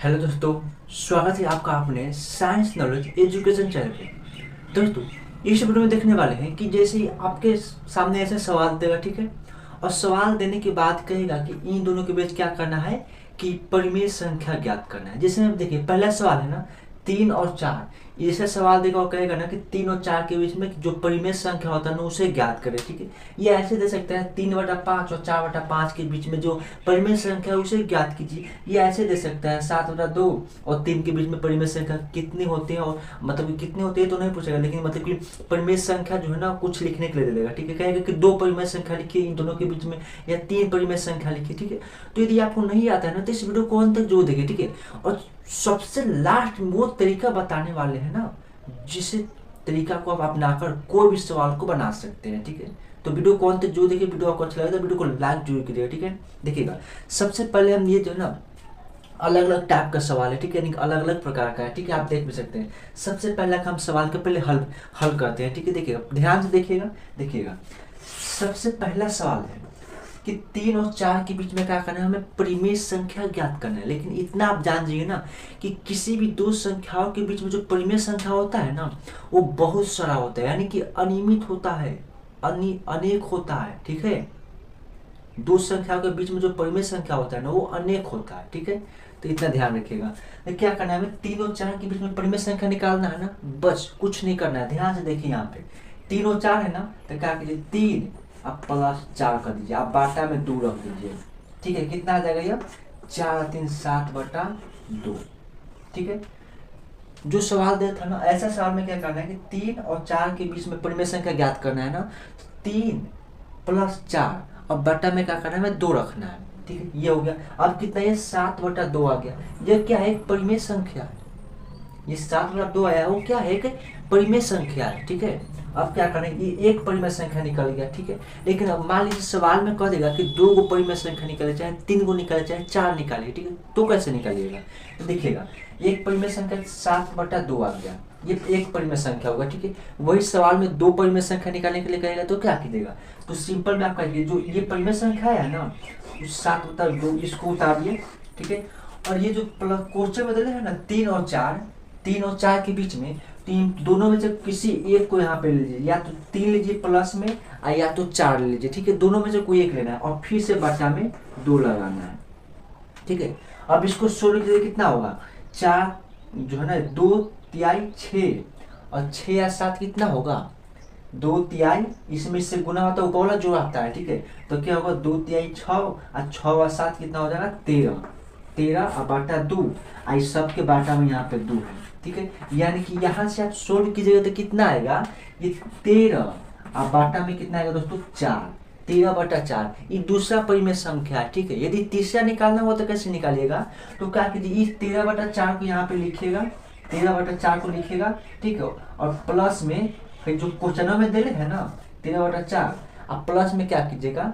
Hello दोस्तों, स्वागत है आपका अपने साइंस नॉलेज एजुकेशन चैनल पे। दोस्तों, इस वीडियो में देखने वाले हैं कि जैसे ही आपके सामने ऐसे सवाल देगा, ठीक है, और सवाल देने के बाद कहेगा कि इन दोनों के बीच क्या करना है कि परिमेय संख्या ज्ञात करना है। जैसे हम देखिए, पहला सवाल है ना, 3 और 4। ऐसे सवाल देगा और कहेगा ना कि 3 और 4 के बीच में जो परिमेय संख्या होता है ना उसे ज्ञात करें, ठीक है। ये ऐसे दे सकते हैं 3/5 और 4/5 के बीच में जो परिमेय संख्या है उसे ज्ञात कीजिए। ये ऐसे दे सकता है 7/2 और 3 के बीच में परिमेय संख्या कितनी होती है, और मतलब कि कितनी होती है तो नहीं पूछेगा, लेकिन मतलब कि परिमेय संख्या जो है ना कुछ लिखने के लिए दे देगा, ठीक है। कहेगा कि 2 परिमेय संख्या लिखिए इन दोनों के बीच में, या 3 परिमेय संख्या लिखिए, ठीक है। तो यदि आपको नहीं आता है ना तो इस वीडियो को अंत तक जरूर देखिए, ठीक है। और सबसे लास्ट में वो तरीका बताने वाले हैं ना जिस तरीका को आप अपनाकर कोई भी सवाल को बना सकते हैं, ठीक है। तो वीडियो को अंत तक जो देखिए, वीडियो आपको अच्छा लगे तो वीडियो को लाइक जरूर कीजिएगा, ठीक है। देखिएगा, सबसे पहले हम ये जो है ना अलग अलग टाइप का सवाल है, ठीक है, यानी अलग अलग प्रकार का है, ठीक है, आप देख भी सकते हैं। सबसे पहले हम सवाल के पहले हल हल करते हैं, ठीक है। देखिएगा, ध्यान से देखिएगा। देखिएगा, सबसे पहला सवाल है कि 3 और 4 के बीच में क्या करना है, हमें परिमेय संख्या ज्ञात करना है। लेकिन इतना आप जान जाइए ना कि किसी भी दो संख्याओं के बीच में जो परिमेय संख्या होता है ना वो बहुत सारा होता है, यानी कि अनियमित होता है, अनेक होता है, ठीक है। दो संख्याओं के बीच में जो परिमेय संख्या होता है ना वो अनेक होता है, ठीक है। तो इतना ध्यान रखिएगा। तो क्या करना है, हमें 3 और 4 के बीच में परिमेय संख्या निकालना है ना, बस कुछ नहीं करना है। ध्यान से देखिए, यहाँ पे 3 और 4 है ना, तो क्या कीजिए, 3 आप +4 कर दीजिए, आप बाटा में 2 रख दीजिए, ठीक है। कितना आ जाएगा ये, 4×3=7/2, ठीक है। जो सवाल दिया था ना, ऐसा सवाल में क्या करना है कि 3 और 4 के बीच में परिमेय संख्या ज्ञात करना है ना, 3+4 और बटा में क्या करना है, हमें 2 रखना है, ठीक है। ये हो गया। अब कितना, ये 7/2 आ गया। ये क्या है, एक परिमेय संख्या है। ये 7/2 आया, वो क्या है, एक परिमेय संख्या है, ठीक है। अब क्या करेंगे, ये एक परिमेय संख्या निकल गया, ठीक है। लेकिन अब मान लीजिए सवाल में कह देगा कि 2 गो परिमेय संख्या निकले, चाहे 3 गो निकले, चाहे 4 निकाले, ठीक है। तो कैसे निकालिएगा, तो देखिएगा, एक परिमेय संख्या 7/2 आ गया, ये एक परिमेय संख्या होगा, ठीक है। वही सवाल में 2 परिमेय संख्या निकालने के लिए कहेगा तो क्या कीजिएगा, तो सिंपल में आप कहिए जो ये परिमेय संख्या है ना 7/2 इसको उतारिए, ठीक है। और ये जो क्वेश्चन में दिया है ना 3 और 4 के बीच में, तीन दोनों में से किसी एक को यहाँ पे ले लीजिए, या तो 3 लीजिए प्लस में या तो 4 ले लीजिए, ठीक है। दोनों में से कोई एक लेना है और फिर से बटा में 2 लगाना है, ठीक है। अब इसको सोल्व कीजिए, कितना होगा, 4 जो है ना 2 तिहाई 6 और 6 या 7 कितना होगा, 2 तिहाई, इसमें से गुना होता है ऊपर वाला जो आता है, ठीक है। तो क्या होगा, 2 तिहाई 6 और 6 और 7 कितना हो जाएगा, 13। 13 और बाटा 2, इस सब के बाटा में यहाँ पे 2 है, ठीक है। यानी कि यहाँ से आप सोल्व कीजिएगा तो कितना आएगा, ये 13 और बाटा में कितना आएगा दोस्तों, 4। 13/4 ये दूसरा परिमेय संख्या है, ठीक है। यदि तीसरा निकालना हो तो कैसे निकालिएगा, तो क्या कीजिए, इस 13/4 को यहाँ पे लिखिएगा, 13/4 को लिखिएगा, ठीक है। और प्लस में फिर जो क्वेश्चनों में दे है ना 13/4, अब प्लस में क्या कीजिएगा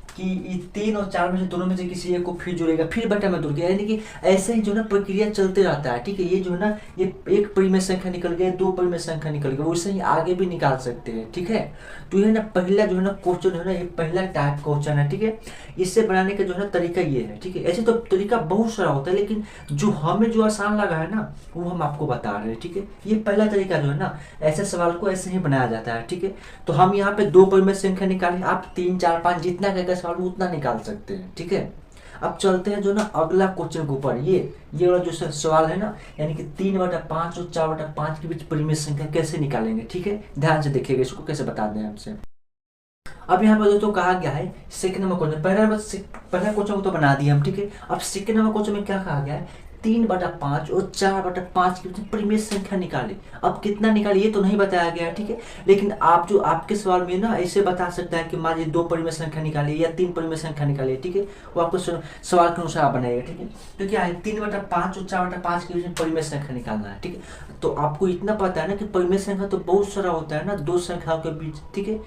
कि ये 3 और 4 में से दोनों में से किसी एक को फिर जुड़ेगा, फिर बटा में जुड़ेगा, यानी कि ऐसे ही जो ना प्रक्रिया चलते रहता है, ठीक है। ये जो है ना, ये एक परिमेय संख्या निकल गया, 2 परिमेय संख्या निकल गया, वैसे ही आगे भी निकाल सकते हैं, ठीक है। तो ये ना पहला जो है ना क्वेश्चन है ना, ये पहला टाइप क्वेश्चन है, ठीक है। इससे बनाने का जो है ना तरीका ये है, ठीक है। ऐसे तो तरीका बहुत सारा होता है, लेकिन जो हमें जो आसान लगा है ना वो हम आपको बता रहे हैं, ठीक है। ये पहला तरीका जो है ना, ऐसे सवाल को ऐसे ही बनाया जाता है, ठीक है। तो हम यहाँ पे 2 परिमेय संख्या निकालें, आप 3, 4, 5 जितना कहेगा सवाल उतना निकाल सकते हैं, ठीक है। अब चलते हैं जो ना अगला क्वेश्चन के ऊपर, ये वाला जो सवाल है ना, यानी कि 3/5 और 4/5 के बीच परिमेय संख्या कैसे निकालेंगे, ठीक है। ध्यान से देखिएगा, इसको कैसे बता दें आपसे। अब यहाँ पर दोस्तों कहा गया है सेकंड नंबर क्वेश्चन, पहला क्वेश्चन को तो बना दिया हम, ठीक है। अब सेकंड नंबर क्वेश्चन में क्या कहा गया है, 3/5 और 4/5 के बीच में परिमेय संख्या निकाले। अब कितना निकाले ये तो नहीं बताया गया है, ठीक है। लेकिन आप जो आपके सवाल में ना ऐसे बता सकता है कि मान लीजिए 2 परिमेय संख्या निकाले या 3 परिमेय संख्या निकाले, ठीक है। वो आपको सवाल के अनुसार बनाएगा, ठीक है। तो क्या है, 3/5 और 4/5 के बीच में परिमेय संख्या निकालना है, ठीक है। तो आपको इतना पता है ना कि परिमेय संख्या तो बहुत सारा होता है ना दो संख्याओं के बीच, ठीक है,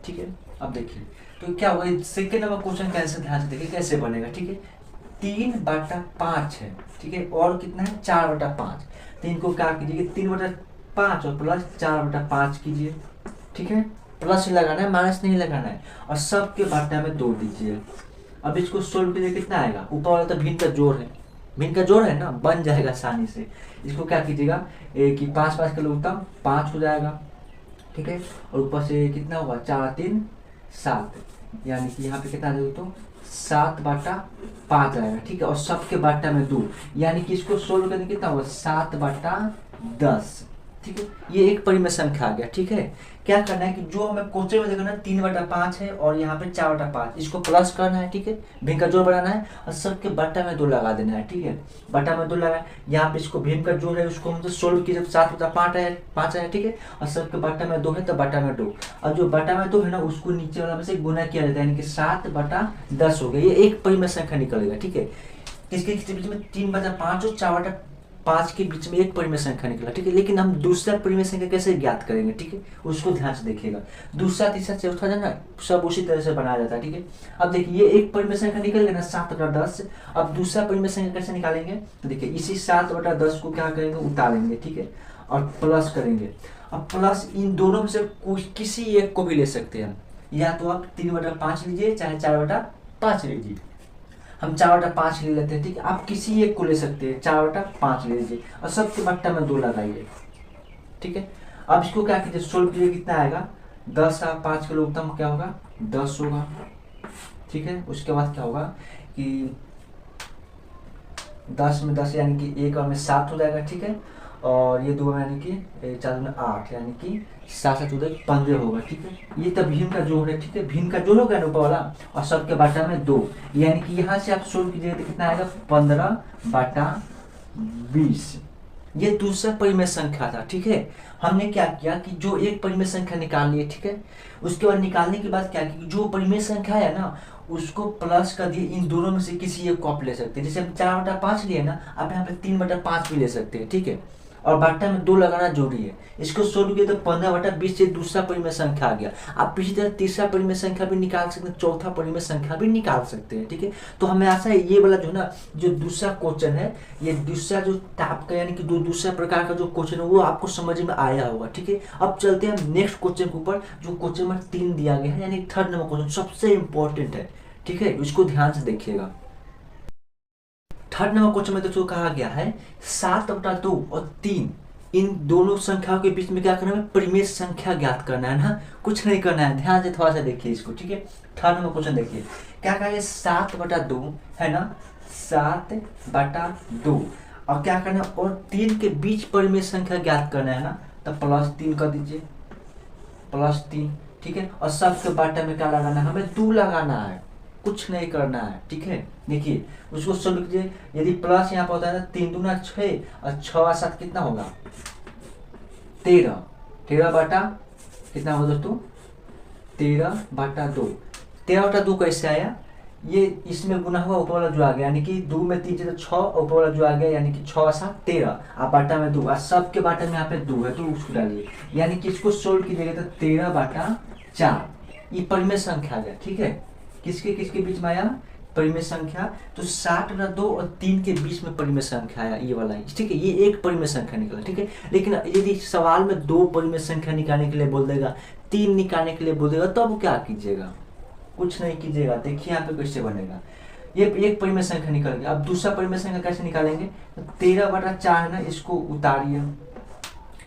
ठीक है। अब देखिए, तो क्या होगा, सेकेंड नंबर क्वेश्चन कैसे, ध्यान से देखिए कैसे बनेगा, ठीक है। 3/5 है, ठीक है, और कितना है 4/5। तो इनको क्या कीजिए, 3/5 और प्लस 4/5 कीजिए, ठीक है। प्लस लगाना है, माइनस नहीं लगाना है, और सबके बाटा में 2 दीजिए। अब इसको सोल्व कीजिए, कितना आएगा, ऊपर वाला तो भिन्न का जोड़ है, भिन्न का जोड़ है ना, बन जाएगा आसानी से। इसको क्या कीजिएगा कि 5 5 किलो उत्तम 5 हो जाएगा, ठीक है। और ऊपर से कितना होगा 4 3 7, यानी कि यहाँ पे कितना दे तो 7/5 आएगा, ठीक है। और सबके बाटा में 2, यानी कि इसको सोल्व करने कितना होगा 7/10, ठीक है। ये एक परिमेय संख्या आ गया, ठीक है। क्या करना है कि जो हमें क्वेश्चन में देखो ना 3/5 है और यहाँ पे 4/5, इसको प्लस करना है, ठीक है। भीम का जोड़ बनाना है और सबके बट्टा में 2 लगा देना है, ठीक है। बट्टा में 2 लगा, यहाँ पे इसको भीम का जोड़ है उसको हम तो सोल्व कीजिए, 7/5 है, ठीक है। और सबके बट्टा में 2 है तो बट्टा में 2, और जो बट्टा में 2 है ना उसको नीचे वाला में से गुना किया जाता है, यानी कि 7/10 हो गया। ये एक परिमेय संख्या निकलेगा, ठीक है। किसके बीच में 3/5 और 4/5 के बीच में एक परिमेय संख्या निकला, ठीक है। लेकिन हम दूसरा परिमेय संख्या कैसे ज्ञात करेंगे, ठीक है, उसको ध्यान से देखिएगा। दूसरा तीसरा चौथा जो ना सब उसी तरह से बनाया जाता है, ठीक है। अब देखिए ये एक परिमेय संख्या निकल गया ना 7/10। अब दूसरा परिमेय संख्या कैसे निकालेंगे, तो देखिए इसी 7/10 को क्या करेंगे उतारेंगे, ठीक है, और प्लस करेंगे। अब प्लस इन दोनों में से किसी एक को भी ले सकते हैं, या तो आप 3/5 लीजिए चाहे 4/5 लीजिए। हम 4/5 ले लेते हैं, ठीक है। आप किसी एक को ले सकते हैं, 4/5 ले लीजिए और सबके बट्टा में 2 लगाइए, ठीक है। अब इसको क्या कीजिए सोल्व कीजिए, कितना आएगा 10 और 5 किलो उत्तम क्या होगा 10 होगा, ठीक है। उसके बाद क्या होगा कि 10 में 10 यानी कि 1 और में 7 हो जाएगा, ठीक है। और ये 2 यानी कि 4 में 8, यानी कि 7 7 उधर 15 होगा, ठीक है। ये तब भीम का जोड़ है, ठीक है। भीम का जोड़ हो गया ऊपर वाला और सबके बाटा में 2, यानी कि यहाँ से आप सोल्व कीजिएगा तो कितना आएगा 15/20। ये दूसरा परिमेय संख्या था, ठीक है। हमने क्या किया कि जो एक परिमेय संख्या निकाल लिए, ठीक है। उसके बाद निकालने के बाद क्या किया, जो परिमेय संख्या है ना उसको प्लस कर दिए, इन दोनों में से किसी एक को आप ले सकते हैं। जैसे हम 4/5 लिए ना, आप यहाँ पे 3/5 भी ले सकते हैं, ठीक है। और बाटा में 2 लगाना जरूरी है। इसको सोल्व किया तो 15/20 से दूसरा परिमेय संख्या आ गया। आप इसी तरह तीसरा परिमेय संख्या भी निकाल सकते हैं, चौथा परिमेय संख्या भी निकाल सकते हैं, ठीक है। तो हमें आशा है ये वाला जो ना जो दूसरा क्वेश्चन है, ये दूसरा जो टाइप का यानी कि दूसरा प्रकार का जो क्वेश्चन है वो आपको समझ में आया होगा, ठीक है। अब चलते हैं नेक्स्ट क्वेश्चन के ऊपर, जो क्वेश्चन नंबर 3 दिया गया है, यानी 3rd नंबर क्वेश्चन सबसे इंपॉर्टेंट है, ठीक है। इसको ध्यान से देखिएगा। 3rd नंबर क्वेश्चन में दोस्तों कहा गया है 7/2 और 3 इन दोनों संख्याओं के बीच में क्या करना है परिमेय संख्या ज्ञात करना है ना, कुछ नहीं करना है। ध्यान से थोड़ा सा देखिए इसको, ठीक है। 3rd नंबर क्वेश्चन देखिए क्या कहा है 7/2 है ना, 7/2 और क्या करना है और 3 के बीच परिमेय संख्या ज्ञात करना है ना, तो +3 कर दीजिए, +3, ठीक है। और सबके बाटा में क्या लगाना है हमें 2 लगाना है, कुछ नहीं करना है, ठीक है। देखिए उसको सोल्व कीजिए, यदि प्लस यहाँ पर होता है ना 3 दूना 6 और 6 और 7 कितना होगा 13, 13/, कितना होगा दोस्तों 13/2। 13/2 कैसे आया, ये इसमें गुना हुआ ऊपर वाला जो आ गया, यानी कि 2 में 3 तो 6, ऊपर वाला जो आ गया यानी कि 6 और 7 13, आप बाटा में 2 और सबके बाटा में यहाँ पे 2 है तो उसको डालिए, यानी कि इसको सोल्व कीजिएगा तो 13/4 ये परिमेय संख्या आ गया, ठीक है। किसके किसके बीच में आया परिमेय संख्या, तो 7/2 और 3 के बीच में परिमेय संख्या आया, ये वाला, ठीक है। ये एक परिमेय संख्या निकला, ठीक है। लेकिन यदि सवाल में 2 परिमेय संख्या निकालने के लिए बोल देगा, 3 निकालने के लिए बोल देगा, तब क्या कीजिएगा, कुछ नहीं कीजिएगा। देखिए यहाँ पे कैसे बनेगा, ये एक परिमेय संख्या निकल गया। अब दूसरा परिमेय संख्या कैसे निकालेंगे, तो 13/4 है ना, इसको उतारिए,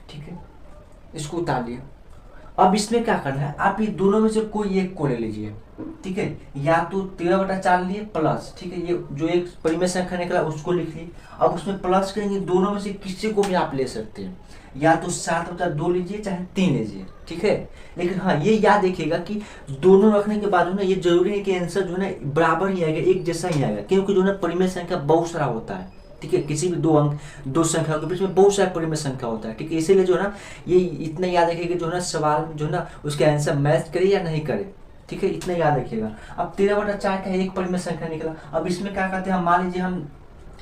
ठीक है, इसको उतारिए। अब इसमें क्या करना है, आप ये दोनों में से कोई एक को ले लीजिए, ठीक है। या तो 13/4 लिए प्लस, ठीक है, ये जो एक परिमेय संख्या निकला उसको लिख ली। अब उसमें प्लस करेंगे, दोनों में से किसी को भी आप ले सकते हैं, या तो 7/2 लीजिए चाहे 3 लीजिए, ठीक है। लेकिन हाँ ये याद रखिएगा कि दोनों रखने के बाद जो ना ये जरूरी है कि आंसर जो है ना बराबर ही आएगा, एक जैसा ही आएगा, क्योंकि जो ना परिमेय संख्या बहुत सारा होता है, ठीक है। किसी भी 2 अंक 2 संख्याओं के बीच में बहुत सारा परिमेय संख्या होता है, ठीक है। इसीलिए जो है ना ये इतना याद रखिएगा जो है ना सवाल जो है ना उसके आंसर मैच करे या नहीं करे, ठीक है, इतना याद रखिएगा। अब 13/4 का एक परिमेय संख्या निकला। अब इसमें क्या करते हैं, मान लीजिए हम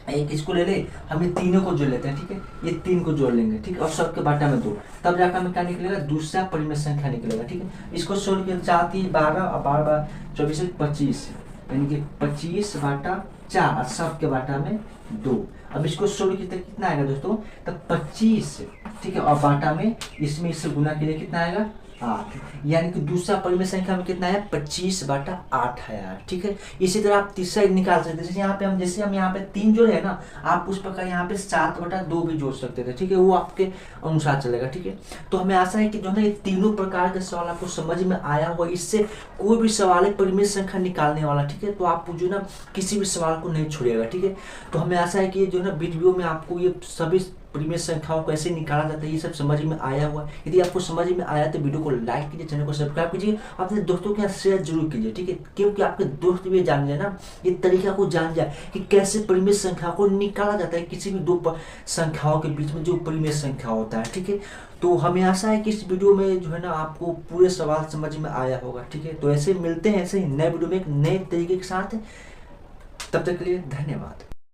एक इसको ले ले, हम ये तीनों को जोड़ लेते हैं, ठीक है, ये 3 को जोड़ लेंगे, ठीक है, और सबके बाटा में 2, तब जाकर हमें क्या निकलेगा दूसरा परिमेय संख्या निकलेगा, ठीक है। इसको सोल्व किया 4 3 12 और 12 24 25, यानी कि 25/4 और सबके बाटा में 2। अब इसको सोल्व किया कितना आएगा दोस्तों, तब 25, ठीक है, और बाटा में इसमें इससे गुना के लिए कितना आएगा 8, यानी कि दूसरा परिमेय संख्या में कितना है 25/8 है यार। ठीक है, इसी तरह आप तीसरा निकाल सकते हैं। जैसे यहाँ पे हम यहाँ पे 3 जोड़े है ना, आप उस प्रकार यहाँ पे 7/2 भी जोड़ सकते थे। ठीक है, वो आपके अनुसार चलेगा। ठीक है, तो हमें आशा है कि जो है ना ये तीनों प्रकार के सवाल आपको समझ में आया हुआ। इससे कोई भी सवाल है परिमेय संख्या निकालने वाला, ठीक है, तो आप जो है ना किसी भी सवाल को नहीं छोड़िएगा। ठीक है, तो हमें आशा है कि जो है ना वीडियो में आपको ये सभी परिमेय संख्याओं को कैसे निकाला जाता है ये सब समझ में आया हुआ। यदि आपको समझ में आया तो वीडियो को लाइक कीजिए, चैनल को सब्सक्राइब कीजिए, अपने दोस्तों के साथ शेयर जरूर कीजिए। ठीक है, क्योंकि आपके दोस्त भी जान जाए ना, ये तरीका को जान जाए कि कैसे परिमेय संख्या को निकाला जाता है किसी भी दो संख्याओं के बीच में जो परिमेय संख्या होता है। ठीक है, तो हमें आशा है कि इस वीडियो में जो है ना आपको पूरे सवाल समझ में आया होगा। ठीक है, तो ऐसे मिलते हैं ऐसे ही नए वीडियो में एक नए तरीके के साथ। तब तक के लिए धन्यवाद।